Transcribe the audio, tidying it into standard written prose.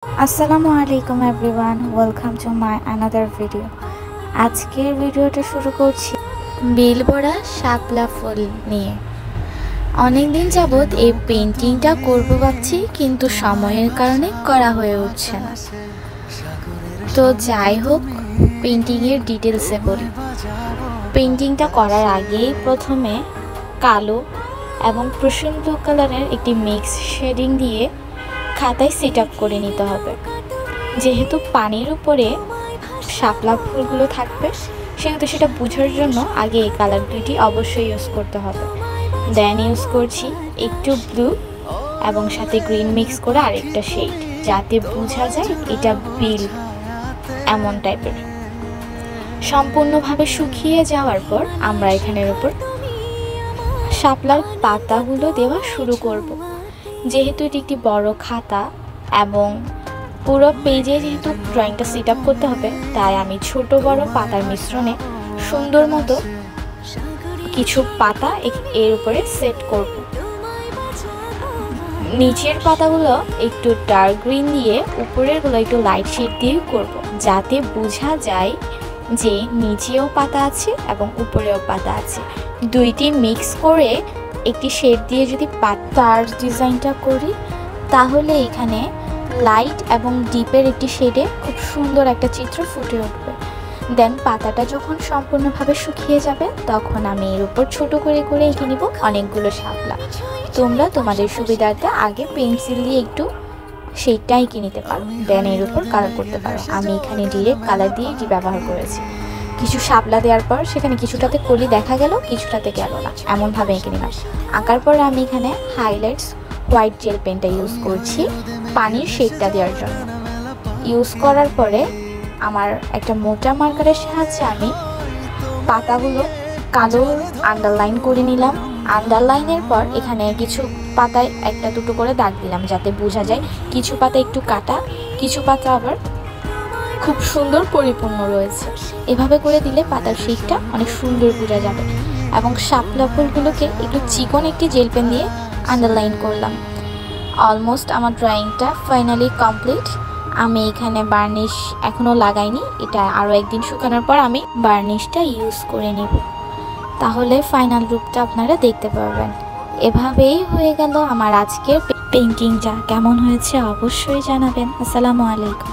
আসসালামু আলাইকুম everyone, welcome to my another video. আজকের ভিডিওটা শুরু করছি বিল ভরা শাপলা ফুল নিয়ে। অনেক দিন যাবৎ এই পেন্টিংটা করব ভাবছি, কিন্তু সময়ের কারণে করা হয়ে উঠছে না। তো যাই হোক, পেন্টিংয়ের ডিটেলসে বলি। পেন্টিংটা করার আগেই প্রথমে কালো এবং প্রসন্ন ব্লু কালারের একটি মিক্স শেডিং দিয়ে খাতায় সেট আপ করে নিতে হবে। যেহেতু পানির উপরে শাপলা ফুলগুলো থাকবে, সেহেতু সেটা বোঝার জন্য আগে এই কালার দুইটি অবশ্যই ইউজ করতে হবে। দেন ইউজ করছি একটু ব্লু এবং সাথে গ্রিন মিক্স করে আরেকটা শেড, যাতে বোঝা যায় এটা বিল এমন টাইপের। সম্পূর্ণভাবে শুকিয়ে যাওয়ার পর আমরা এখানের উপর শাপলার পাতাগুলো দেওয়া শুরু করব। যেহেতু এটি একটি বড় খাতা এবং পুরো পেজে যেহেতু ড্রয়িংটা সেট আপ করতে হবে, তাই আমি ছোট বড় পাতার মিশ্রণে সুন্দর মতো কিছু পাতা এর উপরে সেট করব। নিচের পাতাগুলো একটু ডার্ক গ্রিন দিয়ে, উপরেরগুলো একটু লাইট শেড দিয়ে করব, যাতে বোঝা যায় যে নিচেও পাতা আছে এবং উপরেও পাতা আছে। দুইটি মিক্স করে একটি শেড দিয়ে যদি পাতার ডিজাইনটা করি, তাহলে এখানে লাইট এবং ডিপের একটি শেডে খুব সুন্দর একটা চিত্র ফুটে উঠবে। দেন পাতাটা যখন সম্পূর্ণভাবে শুকিয়ে যাবে, তখন আমি এর উপর ছোট করে করে এঁকে নিব অনেকগুলো শাপলা। তোমরা তোমাদের সুবিধার্থে আগে পেন্সিল দিয়ে একটু শেডটা এঁকে নিতে পারো, দেন এর উপর কালার করতে পারো। আমি এখানে ডিরেক্ট কালার দিয়ে এটি ব্যবহার করেছি। কিছু শাপলা দেওয়ার পর সেখানে কিছুটাতে কলি দেখা গেল, কিছুটাতে গেল না, এমনভাবে এঁকে নিলাম। আঁকার পর আমি এখানে হাইলাইটস হোয়াইট জেল পেনটা ইউজ করছি পানির শেডটা দেওয়ার জন্য। ইউজ করার পরে আমার একটা মোটা মার্কারের সাহায্যে আমি পাতাগুলো কালো আন্ডারলাইন করে নিলাম। আন্ডারলাইনের পর এখানে কিছু পাতায় একটা দুটো করে দাগ দিলাম, যাতে বোঝা যায় কিছু পাতা একটু কাটা, কিছু পাতা আবার খুব সুন্দর পরিপূর্ণ রয়েছে। এভাবে করে দিলে পাতার শেডটা অনেক সুন্দর বোঝা যাবে। এবং শাপলা ফুলগুলোকে একটু চিকন একটি জেল পেন দিয়ে আন্ডারলাইন করলাম। অলমোস্ট আমার ড্রয়িংটা ফাইনালি কমপ্লিট। আমি এখানে বার্নিশ এখনও লাগাইনি, এটা আরও একদিন শুকানোর পর আমি বার্নিশটা ইউজ করে নেব, তাহলে ফাইনাল রূপটা আপনারা দেখতে পারবেন। এভাবেই হয়ে গেল আমার আজকের পেন্টিংটা। কেমন হয়েছে অবশ্যই জানাবেন। আসসালামু আলাইকুম।